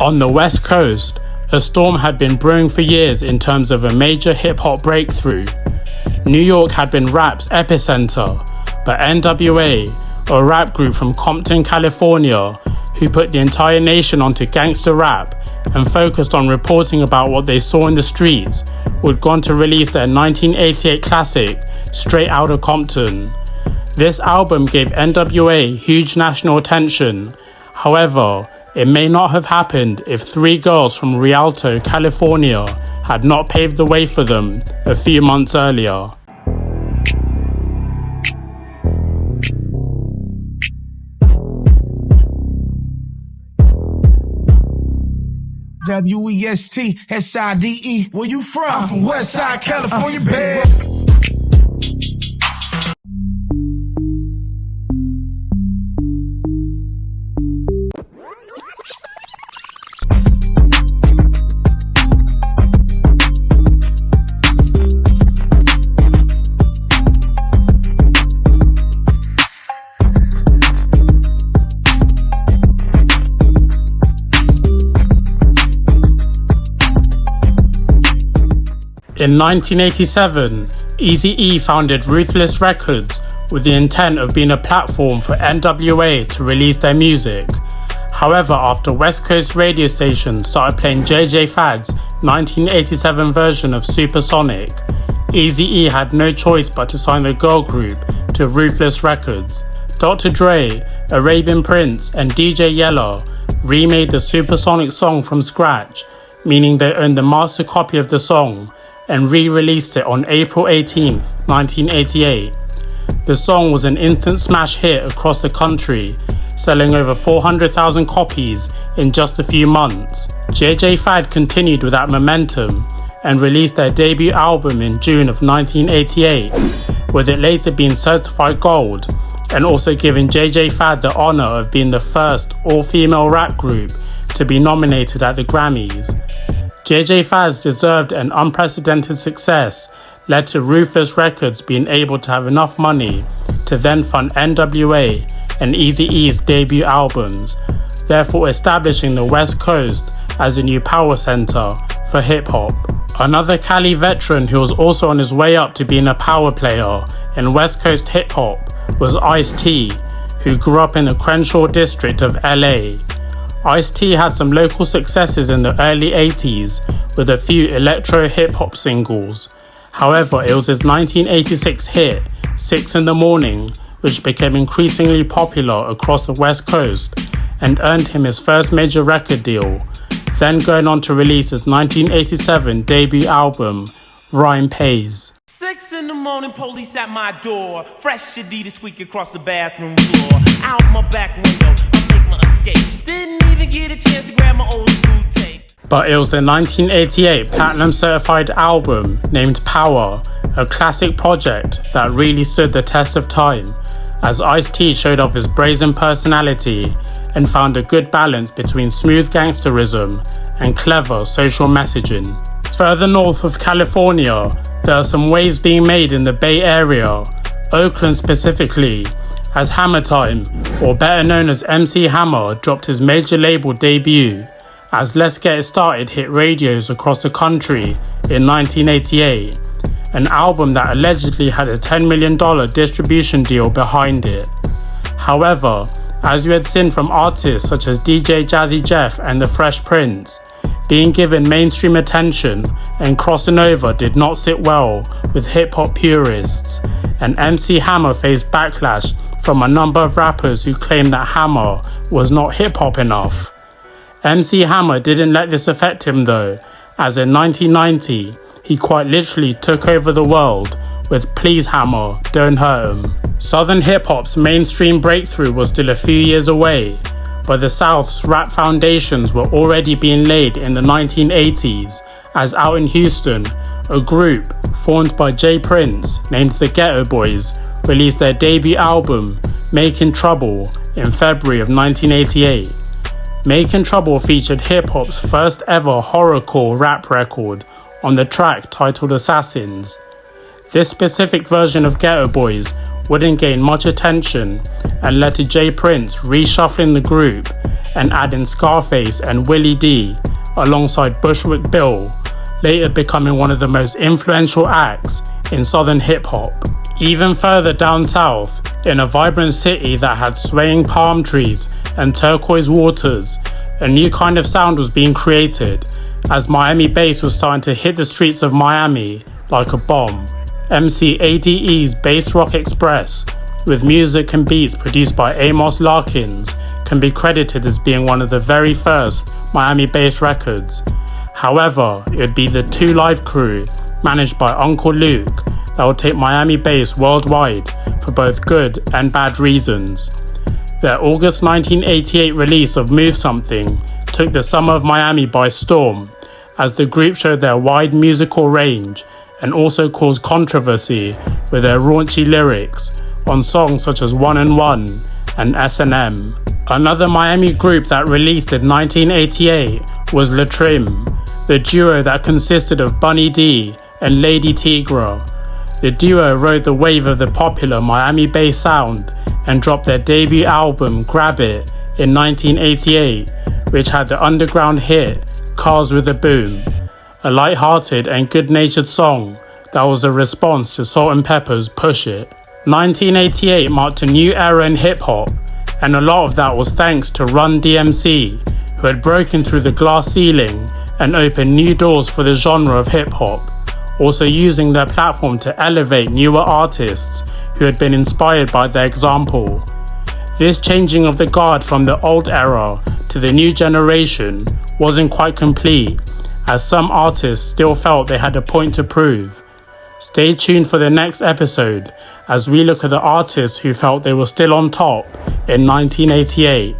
On the West Coast, a storm had been brewing for years in terms of a major hip-hop breakthrough. New York had been rap's epicenter, but NWA, a rap group from Compton, California, who put the entire nation onto gangster rap and focused on reporting about what they saw in the streets, would go on to release their 1988 classic, Straight Outta Compton. This album gave NWA huge national attention. However, it may not have happened if three girls from Rialto, California had not paved the way for them a few months earlier. WESTSIDE, where you from? I'm from Westside, California, babe. In 1987, Eazy-E founded Ruthless Records with the intent of being a platform for NWA to release their music. However, after West Coast radio stations started playing JJ Fad's 1987 version of Supersonic, Eazy-E had no choice but to sign the girl group to Ruthless Records. Dr. Dre, Arabian Prince, and DJ Yella remade the Supersonic song from scratch, meaning they owned the master copy of the song, and re-released it on April 18, 1988. The song was an instant smash hit across the country, selling over 400,000 copies in just a few months. JJ Fad continued with that momentum and released their debut album in June of 1988, with it later being certified gold, and also giving JJ Fad the honour of being the first all-female rap group to be nominated at the Grammys. JJ Fad's deserved and unprecedented success led to Ruthless Records being able to have enough money to then fund NWA and Eazy-E's debut albums, therefore establishing the West Coast as a new power center for hip-hop. Another Cali veteran who was also on his way up to being a power player in West Coast hip-hop was Ice-T, who grew up in the Crenshaw district of LA. Ice-T had some local successes in the early 80s with a few electro hip-hop singles. However, it was his 1986 hit, 6 in the Morning, which became increasingly popular across the West Coast and earned him his first major record deal, then going on to release his 1987 debut album, Rhyme Pays. 6 in the morning, police at my door. Fresh Adidas squeak across the bathroom floor. Out my back window, I make my escape. Didn't even get a chance to grab my old school tape. But it was the 1988 platinum certified album named Power, a classic project that really stood the test of time, as Ice-T showed off his brazen personality and found a good balance between smooth gangsterism and clever social messaging. Further north of California, there are some waves being made in the Bay Area, Oakland specifically, as Hammer Time, or better known as MC Hammer, dropped his major label debut, as Let's Get It Started hit radios across the country in 1988, an album that allegedly had a $10 million distribution deal behind it. However, as you had seen from artists such as DJ Jazzy Jeff and The Fresh Prince, being given mainstream attention and crossing over did not sit well with hip-hop purists, and MC Hammer faced backlash from a number of rappers who claimed that Hammer was not hip-hop enough. MC Hammer didn't let this affect him though, as in 1990, he quite literally took over the world with Please Hammer, Don't Hurt 'Em. Southern hip-hop's mainstream breakthrough was still a few years away, but the South's rap foundations were already being laid in the 1980s, as out in Houston, a group formed by Jay Prince named the Ghetto Boys released their debut album, Making Trouble, in February of 1988. Making Trouble featured hip-hop's first ever horrorcore rap record on the track titled Assassins. This specific version of Ghetto Boys wouldn't gain much attention and led to J Prince reshuffling the group and adding Scarface and Willie D alongside Bushwick Bill, later becoming one of the most influential acts in southern hip-hop. Even further down south, in a vibrant city that had swaying palm trees and turquoise waters, a new kind of sound was being created as Miami bass was starting to hit the streets of Miami like a bomb. MC ADE's Bass Rock Express, with music and beats produced by Amos Larkins, can be credited as being one of the very first Miami bass records. However, it would be the 2 Live Crew, managed by Uncle Luke, that would take Miami bass worldwide for both good and bad reasons. Their August 1988 release of Move Something took the summer of Miami by storm, as the group showed their wide musical range and also caused controversy with their raunchy lyrics on songs such as 1 and 1 and S&M. Another Miami group that released in 1988 was La Trim, the duo that consisted of Bunny D and Lady Tigra. The duo rode the wave of the popular Miami bass sound and dropped their debut album Grab It in 1988, which had the underground hit Cars with a Boom, a light-hearted and good-natured song that was a response to Salt and Pepper's Push It. 1988 marked a new era in hip-hop, and a lot of that was thanks to Run DMC, who had broken through the glass ceiling and opened new doors for the genre of hip-hop, also using their platform to elevate newer artists who had been inspired by their example. This changing of the guard from the old era to the new generation wasn't quite complete, as some artists still felt they had a point to prove. Stay tuned for the next episode as we look at the artists who felt they were still on top in 1988.